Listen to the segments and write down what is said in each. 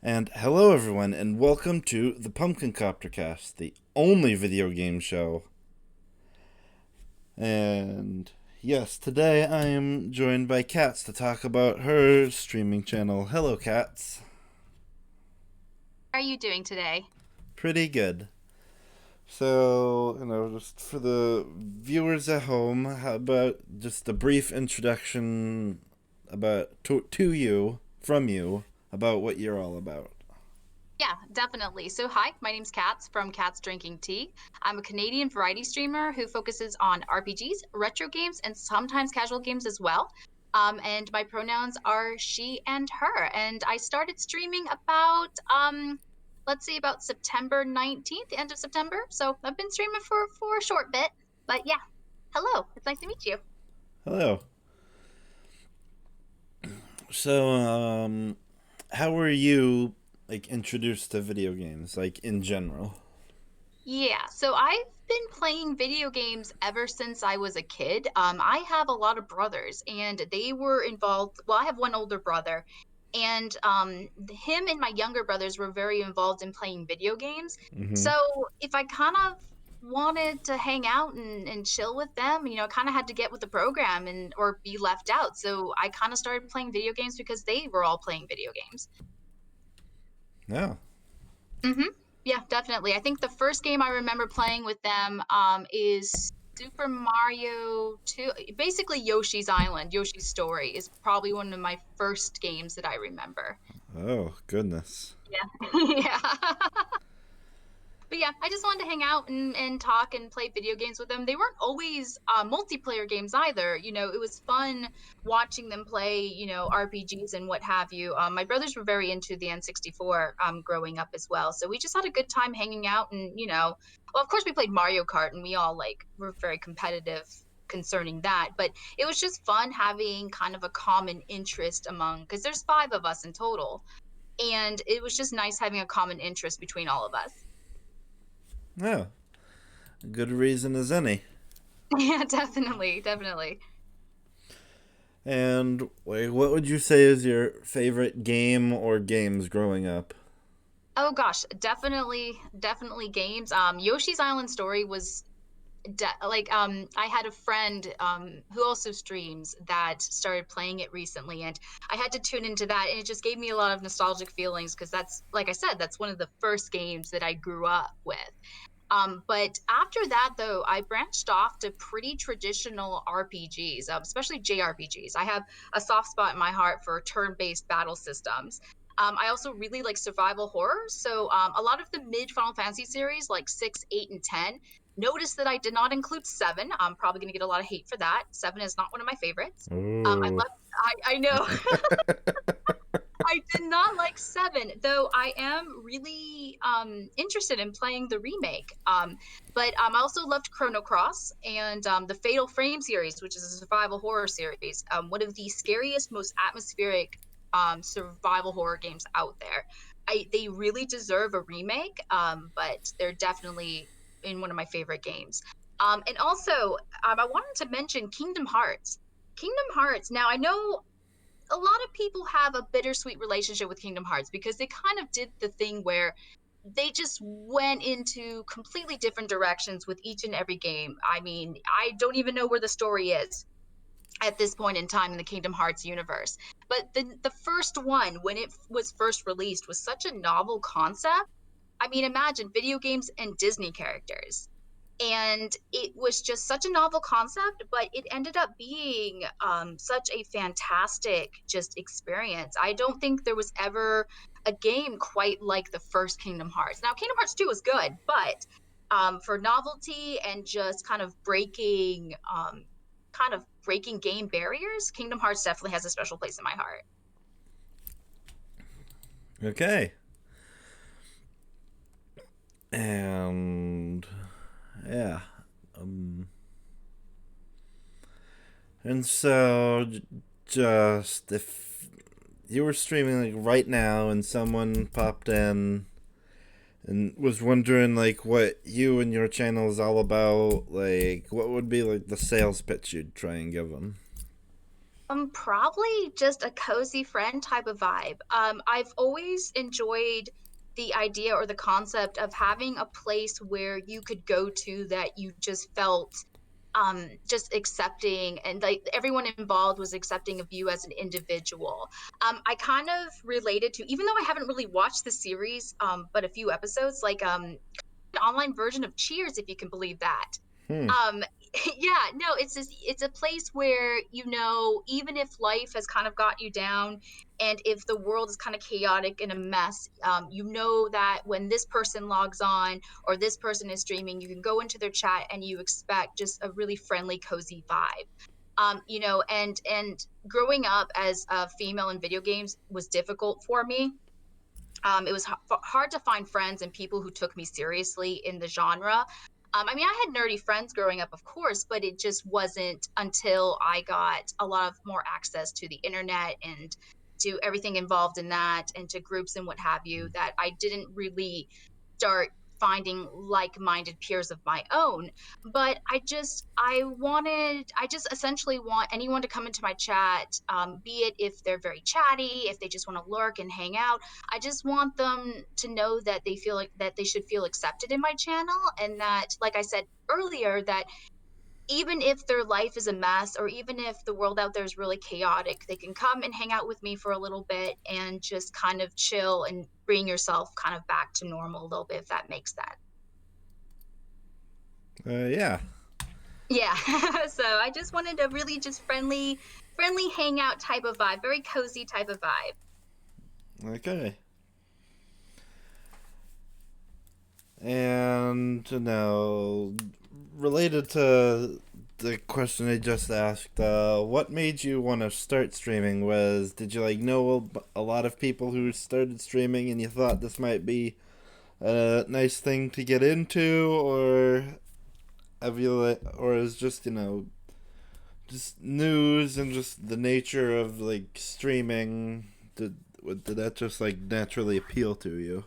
And hello, everyone, and welcome to the Pumpkin Copter Cast, the only video game show. And yes, today I am joined by Cats to talk about her streaming channel. Hello, Cats. How are you doing today? Pretty good. So, just for the viewers at home, how about just a brief introduction to you, from you, about what you're all about? Yeah, definitely. So, hi, my name's Cats from Catsdrinkingtea. I'm a Canadian variety streamer who focuses on RPGs, retro games, and sometimes casual games as well. And my pronouns are she and her. And I started streaming let's say about September 19th, the end of September. So I've been streaming for a short bit. But yeah, hello. It's nice to meet you. Hello. So, how were you introduced to video games, in general? Yeah, so I've been playing video games ever since I was a kid. I have a lot of brothers, and they were involved. Well, I have one older brother, and him and my younger brothers were very involved in playing video games. Mm-hmm. So if I kind of wanted to hang out and chill with them, kind of had to get with the program and or be left out. So I kind of started playing video games because they were all playing video games. Yeah. Mhm. Yeah, definitely. I think the first game I remember playing with them, is Super Mario 2, basically Yoshi's Island, Yoshi's Story is probably one of my first games that I remember. Oh goodness. Yeah. Yeah. But yeah, I just wanted to hang out and talk and play video games with them. They weren't always multiplayer games either. It was fun watching them play, RPGs and what have you. My brothers were very into the N64 growing up as well. So we just had a good time hanging out and, well, of course we played Mario Kart and we all were very competitive concerning that. But it was just fun having kind of a common interest because there's five of us in total. And it was just nice having a common interest between all of us. Yeah. Good reason as any. Yeah, definitely, definitely. And what would you say is your favorite game or games growing up? Oh gosh, definitely games. Yoshi's Island Story was I had a friend who also streams that started playing it recently, and I had to tune into that, and it just gave me a lot of nostalgic feelings because that's, like I said, that's one of the first games that I grew up with. But after that, though, I branched off to pretty traditional RPGs, especially JRPGs. I have a soft spot in my heart for turn-based battle systems. I also really like survival horror. So a lot of the mid Final Fantasy series, like 6, 8, and 10. Notice that I did not include 7. I'm probably going to get a lot of hate for that. 7 is not one of my favorites. I Oh. love. I know. I did not like 7, though I am really interested in playing the remake. But I also loved Chrono Cross and the Fatal Frame series, which is a survival horror series. One of the scariest, most atmospheric survival horror games out there. They really deserve a remake, but they're definitely in one of my favorite games. And also, I wanted to mention Kingdom Hearts. Kingdom Hearts. Now, I know a lot of people have a bittersweet relationship with Kingdom Hearts because they kind of did the thing where they just went into completely different directions with each and every game. I mean, I don't even know where the story is at this point in time in the Kingdom Hearts universe. But the first one, when it was first released, was such a novel concept. I mean, imagine video games and Disney characters. And it was just such a novel concept, but it ended up being such a fantastic just experience. I don't think there was ever a game quite like the first Kingdom Hearts. Now, Kingdom Hearts 2 was good, but for novelty and just kind of breaking game barriers, Kingdom Hearts definitely has a special place in my heart. Okay. And yeah. Um. And so, just if you were streaming right now and someone popped in and was wondering what you and your channel is all about, what would be the sales pitch you'd try and give them? Probably just a cozy friend type of vibe. I've always enjoyed the idea or the concept of having a place where you could go to that you just felt just accepting, and like everyone involved was accepting of you as an individual. I kind of related to, even though I haven't really watched the series, but a few episodes, like an online version of Cheers, if you can believe that. Hmm. Um, yeah, no, it's a place where, even if life has kind of got you down and if the world is kind of chaotic and a mess, you know that when this person logs on or this person is streaming, you can go into their chat and you expect just a really friendly, cozy vibe. And growing up as a female in video games was difficult for me. It was hard to find friends and people who took me seriously in the genre. I mean, I had nerdy friends growing up, of course, but it just wasn't until I got a lot of more access to the internet and to everything involved in that and to groups and what have you that I didn't really start finding like-minded peers of my own. But I just essentially want anyone to come into my chat, be it if they're very chatty, if they just want to lurk and hang out. I just want them to know that they feel like that they should feel accepted in my channel, and that, like I said earlier, that even if their life is a mess or even if the world out there is really chaotic, they can come and hang out with me for a little bit and just kind of chill and bring yourself kind of back to normal a little bit, if that makes sense. Yeah. Yeah. So I just wanted a really just friendly hangout type of vibe, very cozy type of vibe. Okay. And now, related to the question I just asked, what made you want to start streaming? Did you like know a lot of people who started streaming and you thought this might be a nice thing to get into, or or is just just news and just the nature of like streaming? Did that just like naturally appeal to you?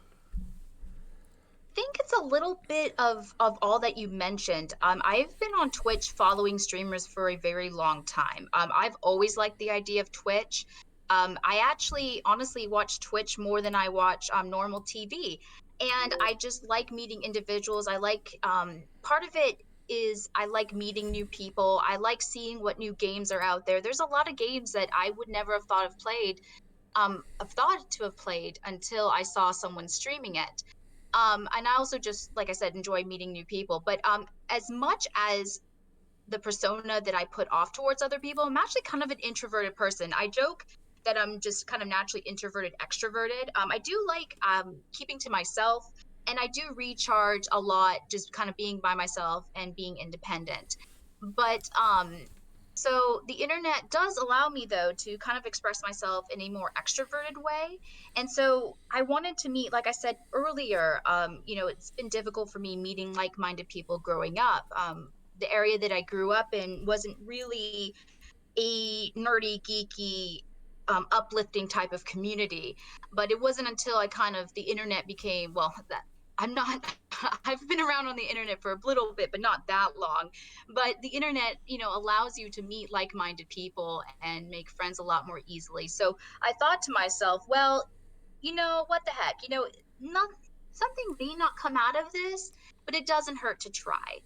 Think it's a little bit of all that you mentioned. I've been on Twitch following streamers for a very long time. I've always liked the idea of Twitch. I actually honestly watch Twitch more than I watch normal TV, and I just like meeting individuals. I like part of it is I like meeting new people. I like seeing what new games are out there. There's a lot of games that I would never have thought to have played until I saw someone streaming it. And I also just, like I said, enjoy meeting new people. But as much as the persona that I put off towards other people, I'm actually kind of an introverted person. I joke that I'm just kind of naturally introverted, extroverted. I do like keeping to myself, and I do recharge a lot just kind of being by myself and being independent. But so the internet does allow me though to kind of express myself in a more extroverted way. And so I wanted to meet, like I said earlier, it's been difficult for me meeting like-minded people growing up. The area that I grew up in wasn't really a nerdy, geeky, uplifting type of community. But it wasn't until the internet became, well, that I'm not, I've been around on the internet for a little bit, but not that long. But the internet, allows you to meet like minded people and make friends a lot more easily. So I thought to myself, well, what the heck? Not, something may not come out of this, but it doesn't hurt to try.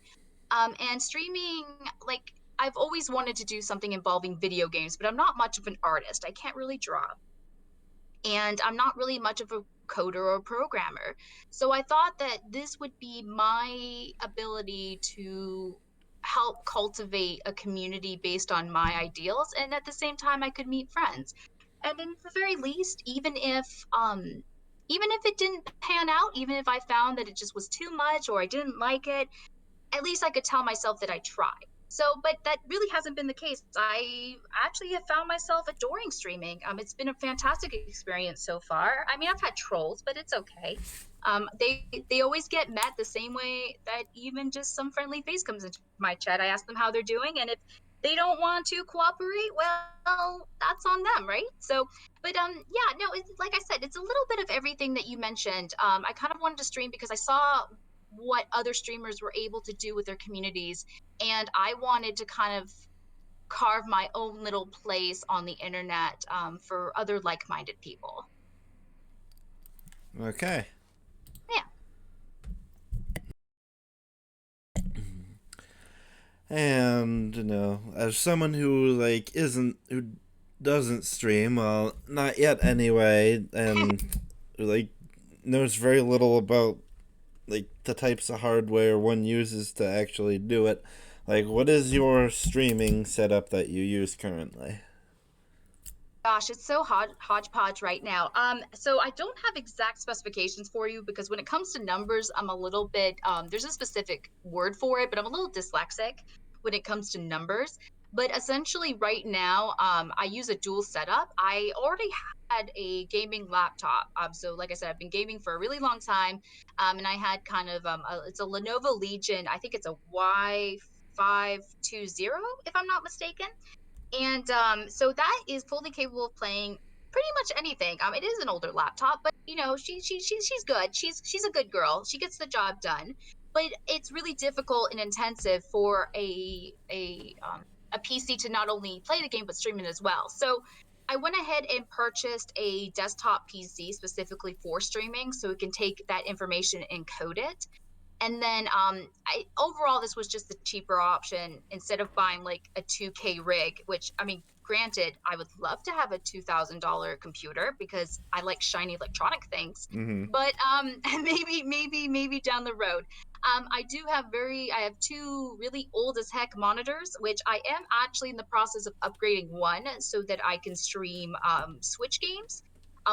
And streaming, like, I've always wanted to do something involving video games, but I'm not much of an artist. I can't really draw, and I'm not really much of a coder or programmer. So I thought that this would be my ability to help cultivate a community based on my ideals, and at the same time I could meet friends. And in the very least, even if it didn't pan out, even if I found that it just was too much or I didn't like it, at least I could tell myself that I tried. So, but that really hasn't been the case. I actually have found myself adoring streaming. It's been a fantastic experience so far. I mean, I've had trolls, but it's okay. They always get met the same way that even just some friendly face comes into my chat. I ask them how they're doing, and if they don't want to cooperate, well, that's on them, right? So, but yeah, no, it's like I said, it's a little bit of everything that you mentioned. I kind of wanted to stream because I saw what other streamers were able to do with their communities, and I wanted to kind of carve my own little place on the internet for other like-minded people. Okay. Yeah. And as someone who who doesn't stream, well, not yet anyway, and like knows very little about like the types of hardware one uses to actually do it. Like, what is your streaming setup that you use currently? Gosh, it's so hodgepodge right now. So I don't have exact specifications for you because when it comes to numbers, I'm a little bit there's a specific word for it, but I'm a little dyslexic when it comes to numbers. But essentially, right now, I use a dual setup. I already had a gaming laptop. So like I said, I've been gaming for a really long time, and I had kind of it's a Lenovo Legion. I think it's a Y520, if I'm not mistaken, and so that is fully capable of playing pretty much anything. It is an older laptop, but she's good. She's a good girl. She gets the job done. But it's really difficult and intensive for a PC to not only play the game but stream it as well. So I went ahead and purchased a desktop PC specifically for streaming, so it can take that information and code it. And then overall, this was just the cheaper option instead of buying like a 2K rig, which I mean, granted, I would love to have a $2,000 computer because I like shiny electronic things. Mm-hmm. But maybe down the road. I have two really old as heck monitors, which I am actually in the process of upgrading one so that I can stream Switch games.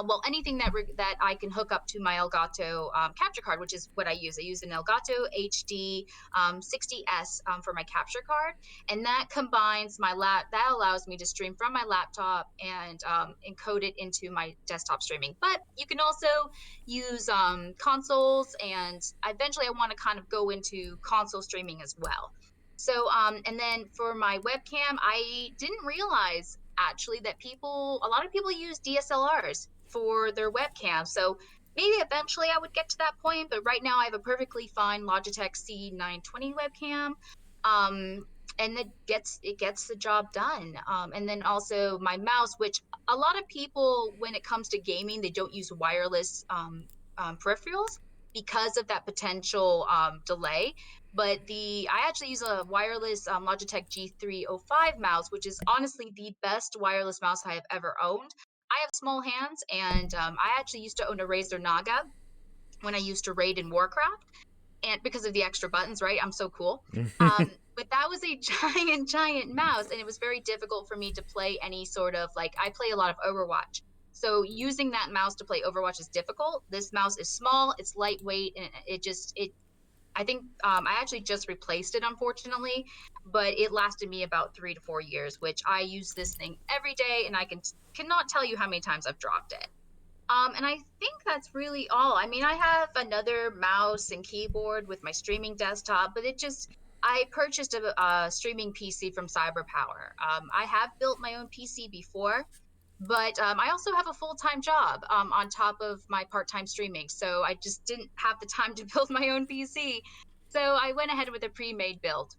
Well, anything that I can hook up to my Elgato capture card, which is what I use. I use an Elgato HD 60S for my capture card, and that combines that allows me to stream from my laptop and encode it into my desktop streaming. But you can also use consoles, and eventually I want to kind of go into console streaming as well. So, and then for my webcam, I didn't realize actually that a lot of people use DSLRs for their webcam. So maybe eventually I would get to that point, but right now I have a perfectly fine Logitech C920 webcam. Um, and it gets the job done. And then also my mouse, which a lot of people, when it comes to gaming, they don't use wireless peripherals because of that potential delay. But the I actually use a wireless Logitech G305 mouse, which is honestly the best wireless mouse I have ever owned. I have small hands, and I actually used to own a Razer Naga when I used to raid in Warcraft, and because of the extra buttons, right? I'm so cool. But that was a giant mouse, and it was very difficult for me to play any sort of like I play a lot of Overwatch. So using that mouse to play Overwatch is difficult. This mouse is small, it's lightweight, and it I think I actually just replaced it, unfortunately, but it lasted me about 3 to 4 years, which I use this thing every day, and I cannot tell you how many times I've dropped it. And I think that's really all. I mean, I have another mouse and keyboard with my streaming desktop, but I purchased a streaming PC from CyberPower. I have built my own PC before, but I also have a full-time job on top of my part-time streaming. So I just didn't have the time to build my own PC. So I went ahead with a pre-made build.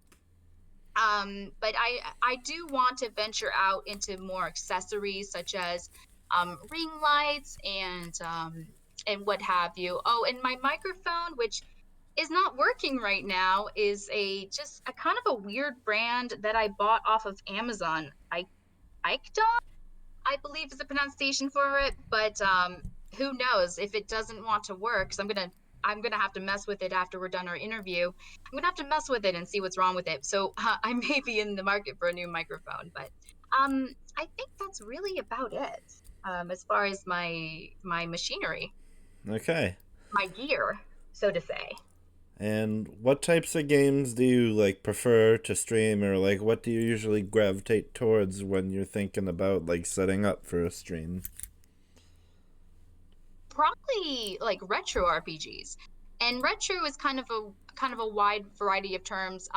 But I do want to venture out into more accessories such as ring lights and what have you. Oh, and my microphone, which is not working right now, is a just a kind of a weird brand that I bought off of Amazon. Icedon, I believe is the pronunciation for it, but who knows if it doesn't want to work? Because I'm gonna have to mess with it after we're done our interview. I'm gonna have to mess with it and see what's wrong with it. So I may be in the market for a new microphone, but I think that's really about it as far as my machinery, Okay. my gear, so to say. And what types of games do you like prefer to stream, or like what do you usually gravitate towards when you're thinking about like setting up for a stream? Probably like retro RPGs. And retro is kind of a wide variety of terms.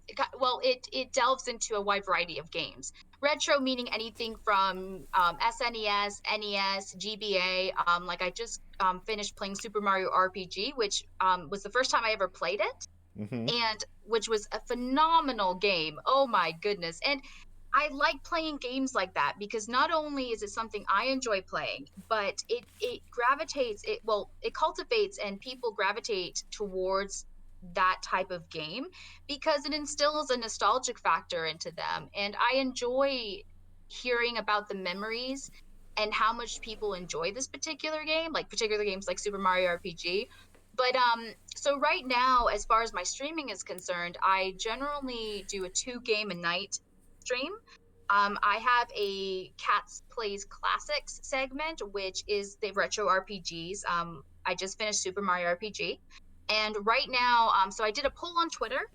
It delves into a wide variety of games. Retro meaning anything from SNES, NES, GBA. Like I just finished playing Super Mario RPG, which was the first time I ever played it, Mm-hmm. and which was a phenomenal game. Oh my goodness! And I like playing games like that because not only is it something I enjoy playing, but it gravitates it well, it cultivates and people gravitate towards that type of game because it instills a nostalgic factor into them. And I enjoy hearing about the memories and how much people enjoy this particular game, like particular games like Super Mario RPG. But so right now, as far as my streaming is concerned, I generally do a 2 game a night stream. I have a Cats Plays Classics segment, which is the retro RPGs. I just finished Super Mario RPG. And right now, so I did a poll on Twitter,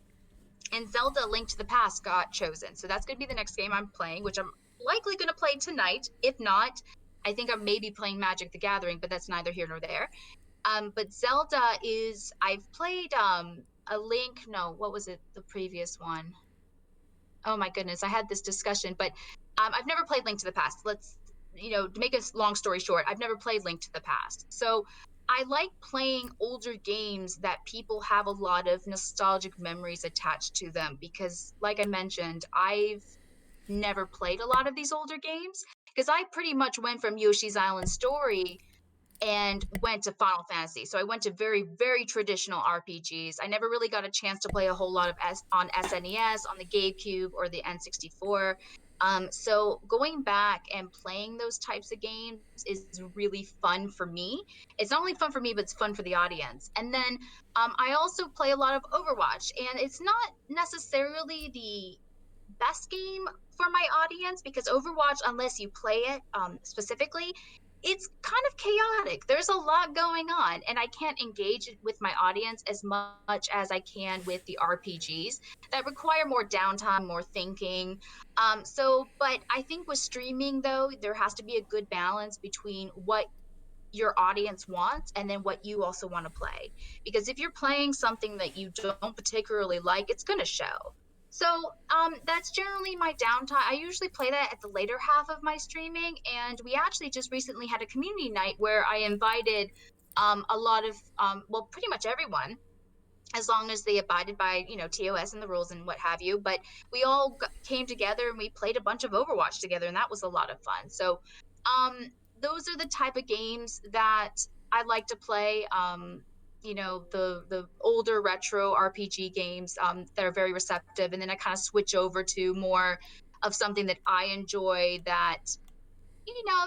and Zelda Link to the Past got chosen. So that's going to be the next game I'm playing, which I'm likely going to play tonight. If not, I think I'm maybe playing Magic the Gathering, but that's neither here nor there. But Zelda is, I've played a Link, no, what was it? The previous one. Oh my goodness, I had this discussion, but I've never played Link to the Past. Let's, to make a long story short, I've never played Link to the Past. So I like playing older games that people have a lot of nostalgic memories attached to them because, like I mentioned, I've never played a lot of these older games because I pretty much went from Yoshi's Island Story and went to Final Fantasy. So I went to very, very traditional RPGs. I never really got a chance to play a whole lot of on SNES, on the GameCube, or the N64. So going back and playing those types of games is really fun for me. It's not only fun for me, but it's fun for the audience. And then I also play a lot of Overwatch, and it's not necessarily the best game for my audience because Overwatch, unless you play it specifically, it's kind of chaotic. There's a lot going on, and I can't engage with my audience as much as I can with the RPGs that require more downtime, more thinking. But I think with streaming, though, there has to be a good balance between what your audience wants and then what you also want to play. Because if you're playing something that you don't particularly like, it's going to show. So that's generally my downtime. I usually play that at the later half of my streaming, and we actually just recently had a community night where I invited a lot of well, pretty much everyone, as long as they abided by TOS and the rules and what have you. But we all came together and we played a bunch of Overwatch together, and that was a lot of fun. So um, those are the type of games that I like to play. The older retro RPG games that are very receptive, and then I kind of switch over to more of something that I enjoy. That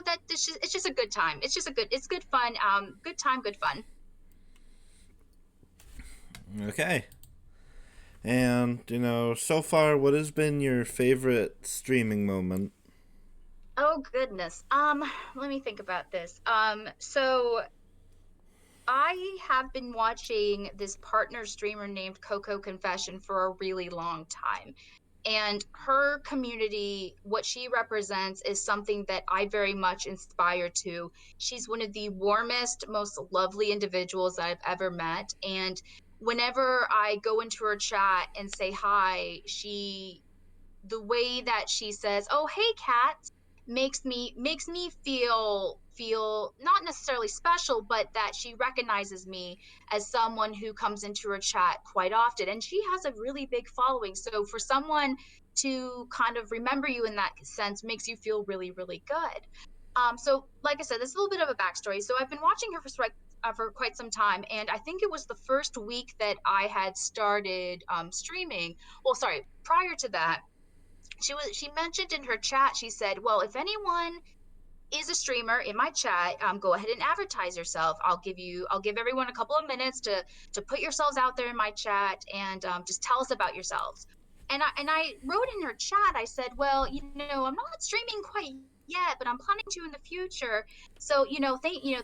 that it's just a good time. It's good fun. Good time, good fun. Okay. And, so far, what has been your favorite streaming moment? Oh goodness. Let me think about this. So I have been watching this partner streamer named Coco Confession for a really long time. And her community, what she represents is something that I very much inspire to. She's one of the warmest, most lovely individuals that I've ever met. And whenever I go into her chat and say hi, the way that she says, "Oh, hey, Kat," makes me feel not necessarily special, but that she recognizes me as someone who comes into her chat quite often. And she has a really big following. So for someone to kind of remember you in that sense makes you feel really, really good. So like I said, this is a little bit of a backstory. So I've been watching her for quite some time, and I think it was the first week that I had started streaming. Well, sorry, prior to that, she mentioned in her chat, she said, well, if anyone is a streamer in my chat, go ahead and advertise yourself. I'll give everyone a couple of minutes to put yourselves out there in my chat, and just tell us about yourselves. And I wrote in her chat, I said, well, I'm not streaming quite yet, but I'm planning to in the future. So,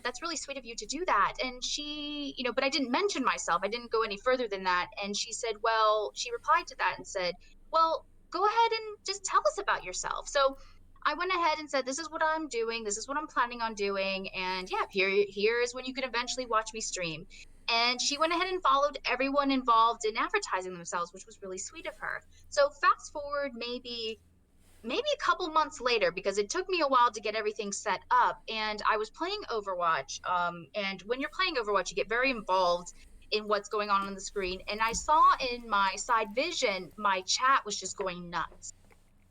that's really sweet of you to do that. And she, but I didn't mention myself. I didn't go any further than that. And she said, well, she replied to that and said, well, go ahead and just tell us about yourself. So I went ahead and said, this is what I'm doing. This is what I'm planning on doing. And yeah, here is when you can eventually watch me stream. And she went ahead and followed everyone involved in advertising themselves, which was really sweet of her. So fast forward maybe a couple months later, because it took me a while to get everything set up, and I was playing Overwatch. And when you're playing Overwatch, you get very involved in what's going on the screen. And I saw in my side vision, my chat was just going nuts.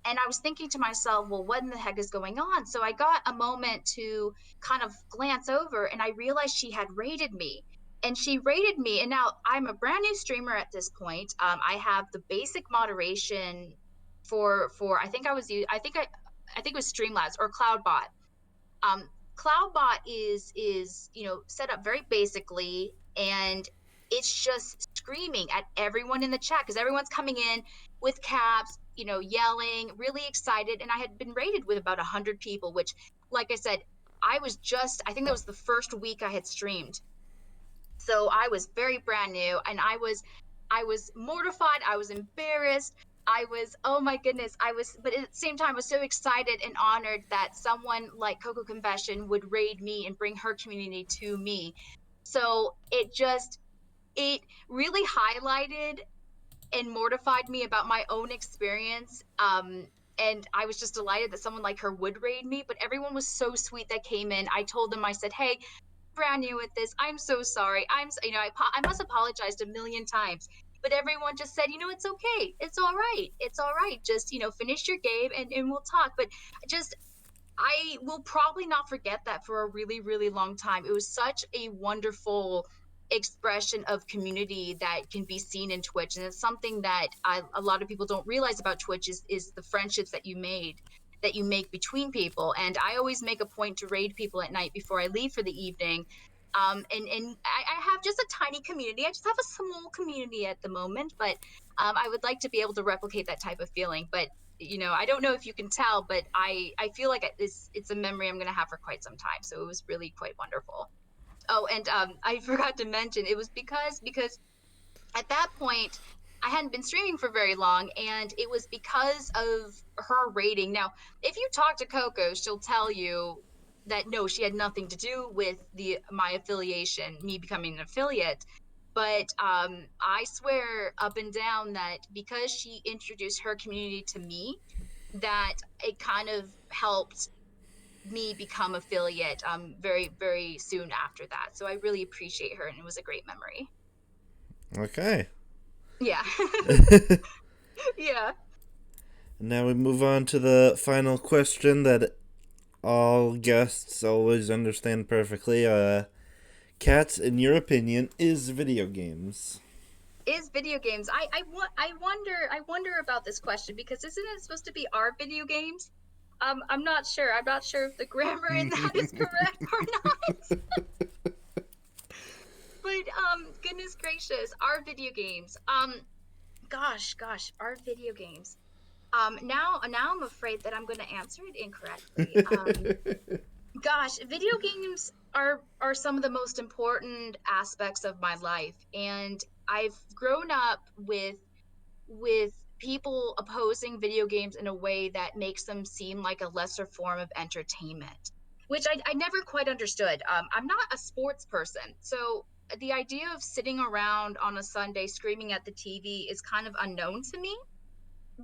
And I was thinking to myself, well, what in the heck is going on? So I got a moment to kind of glance over and I realized she had rated me. And she rated me. And now I'm a brand new streamer at this point. I have the basic moderation for I think it was Streamlabs or Cloudbot. um, Cloudbot is set up very basically, and it's just screaming at everyone in the chat because everyone's coming in with caps, yelling, really excited. And I had been rated with about 100 people, which, like I said, I think that was the first week I had streamed, so I was very brand new, and I was mortified, I was embarrassed. I was, oh my goodness, but at the same time I was so excited and honored that someone like Coco Confession would raid me and bring her community to me. So it really highlighted and mortified me about my own experience. And I was just delighted that someone like her would raid me, but everyone was so sweet that came in. I told them, I said, hey, brand new at this. I'm so sorry. I must apologize a million times, but everyone just said, it's okay. It's all right. It's all right. Just, finish your game and we'll talk. But just, I will probably not forget that for a really, really long time. It was such a wonderful expression of community that can be seen in Twitch. And it's something that a lot of people don't realize about Twitch is the friendships that you make between people. And I always make a point to raid people at night before I leave for the evening. And I have just a tiny community. I just have a small community at the moment, but I would like to be able to replicate that type of feeling. But I don't know if you can tell, but I feel like it's a memory I'm going to have for quite some time. So it was really quite wonderful. Oh, and I forgot to mention, it was because at that point I hadn't been streaming for very long, and it was because of her rating. Now, if you talk to Coco, she'll tell you that no, she had nothing to do with my affiliation, me becoming an affiliate. But I swear up and down that because she introduced her community to me, that it kind of helped me become affiliate very, very soon after that. So I really appreciate her, and it was a great memory. Okay. Yeah. Yeah. Now we move on to the final question that all guests always understand perfectly. Cats, in your opinion, is video games? Is video games. I wonder about this question, because isn't it supposed to be our video games? I'm not sure. I'm not sure if the grammar in that is correct or not. But goodness gracious, our video games. Gosh, our video games. Now I'm afraid that I'm going to answer it incorrectly. Gosh, video games are some of the most important aspects of my life, and I've grown up with people opposing video games in a way that makes them seem like a lesser form of entertainment, which I never quite understood. I'm not a sports person, so the idea of sitting around on a Sunday screaming at the TV is kind of unknown to me.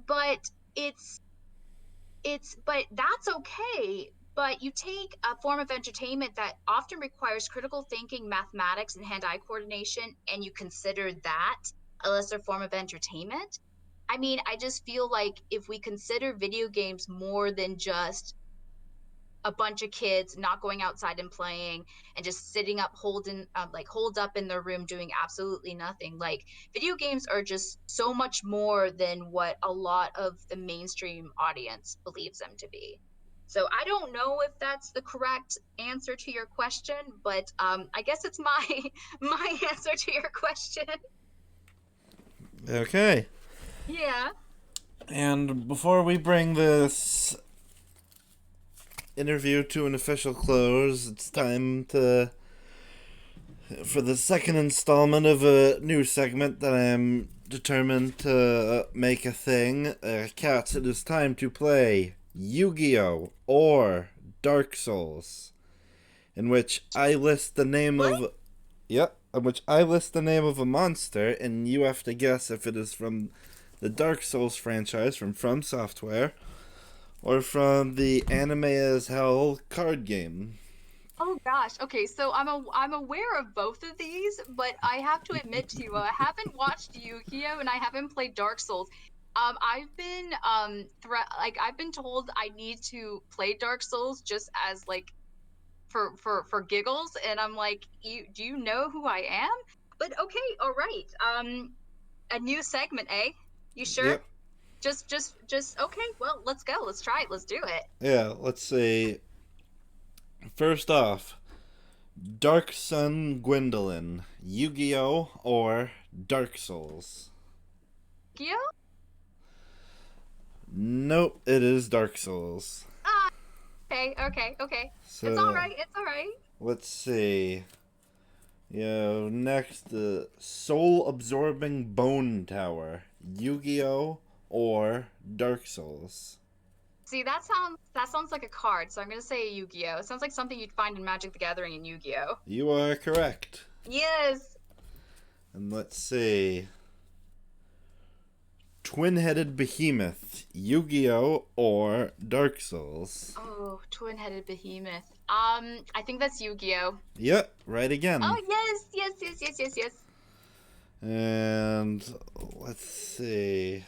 But it's but that's okay. But you take a form of entertainment that often requires critical thinking, mathematics, and hand-eye coordination, and you consider that a lesser form of entertainment. I mean, I just feel like if we consider video games more than just a bunch of kids not going outside and playing and just sitting up holed up in their room doing absolutely nothing, like, video games are just so much more than what a lot of the mainstream audience believes them to be. So I don't know if that's the correct answer to your question, but I guess it's my my answer to your question. Okay. Yeah. And before we bring this interview to an official close, it's time for the second installment of a new segment that I'm determined to make a thing. Cats, it is time to play YuGiOh or Dark Souls, in which I list the name What? of... Yep, in which I list the name of a monster, and you have to guess if it is from the Dark Souls franchise from Software, or from the Anime as Hell card game. Oh gosh. Okay, so I'm aware of both of these, but I have to admit to you, I haven't watched Yu-Gi-Oh and I haven't played Dark Souls. I've been I've been told I need to play Dark Souls just as like for giggles, and I'm like, do you know who I am? But okay, all right. A new segment, eh? You sure? Yep. Just okay. Well, let's go. Let's try it. Let's do it. Yeah, let's see. First off, Dark Sun Gwendolyn, Yu-Gi-Oh! Or Dark Souls? YuGiOh? Nope, it is Dark Souls. Ah, okay. It's all So, right. It's all right. let's see. Yeah, next, the Soul Absorbing Bone Tower, Yu-Gi-Oh! Or Dark Souls? See, that sounds like a card, so I'm gonna say YuGiOh. It sounds like something you'd find in Magic the Gathering and Yu-Gi-Oh. You are correct. Yes. And let's see. Twin-Headed Behemoth, Yu-Gi-Oh! Or Dark Souls? Oh, twin-headed behemoth. I think that's Yu-Gi-Oh. Yep, right again. Oh, yes. And let's see.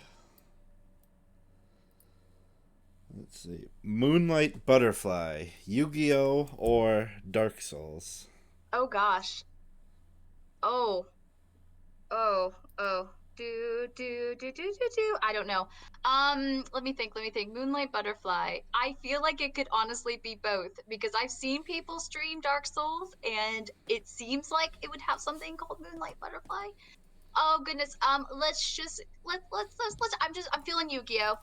Moonlight Butterfly, Yu-Gi-Oh! Or Dark Souls? Oh gosh. Oh, oh. Do. I don't know. Let me think. Moonlight Butterfly. I feel like it could honestly be both because I've seen people stream Dark Souls and it seems like it would have something called Moonlight Butterfly. Oh goodness. Let's I'm feeling Yu-Gi-Oh.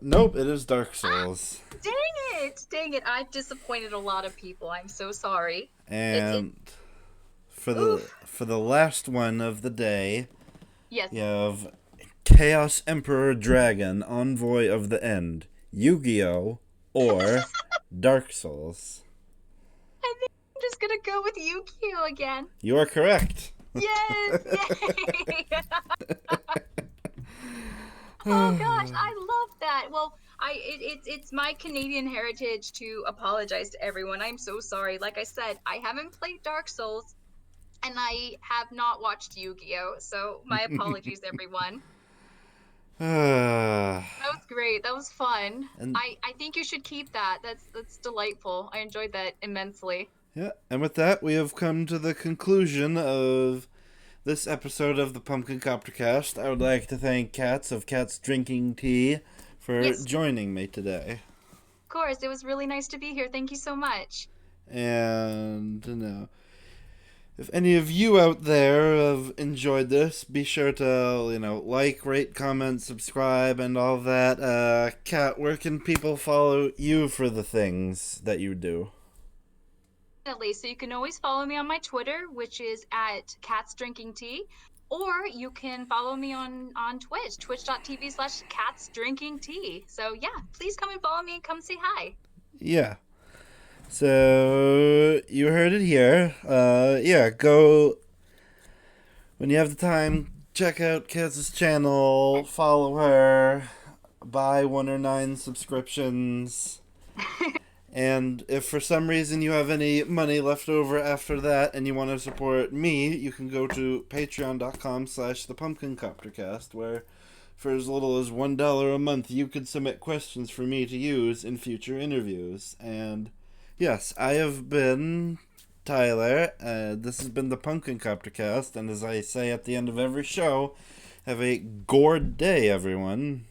Nope, it is Dark Souls. Dang it. I've disappointed a lot of people. I'm so sorry. It's And for the oof. for the last one of the day, Yes. you have Chaos Emperor Dragon, Envoy of the End, Yu-Gi-Oh! Or Dark Souls. I think I'm just gonna go with Yu-Gi-Oh again. You are correct. Yes, yay! Oh gosh, I love that. Well, it's my Canadian heritage to apologize to everyone. I'm so sorry. Like I said, I haven't played Dark Souls and I have not watched Yu-Gi-Oh! So my apologies, everyone. That was great. That was fun. and I think you should keep that. That's delightful. I enjoyed that immensely. yeah, and with that, we have come to the conclusion of this episode of the Pumpkin Copter Cast. I would like to thank Cats of Catsdrinkingtea for Yes, joining me today. of course. It was really nice to be here. Thank you so much. And if any of you out there have enjoyed this, be sure to like, rate, comment, subscribe, and all that. Kat, where can people follow you for the things that you do? Definitely. So you can always follow me on my Twitter, which is at Catsdrinkingtea, or you can follow me on Twitch, twitch.tv/Catsdrinkingtea. So yeah, please come and follow me and come say hi. Yeah. So you heard it here. Yeah, go when you have the time. Check out Kaz's channel. Follow her. Buy 1 or 9 subscriptions. And if for some reason you have any money left over after that and you want to support me, you can go to patreon.com/thepumpkincoptercast, where for as little as $1 a month you could submit questions for me to use in future interviews. And yes, I have been Tyler. This has been the Pumpkin Copter Cast, and as I say at the end of every show, have a gourd day, everyone.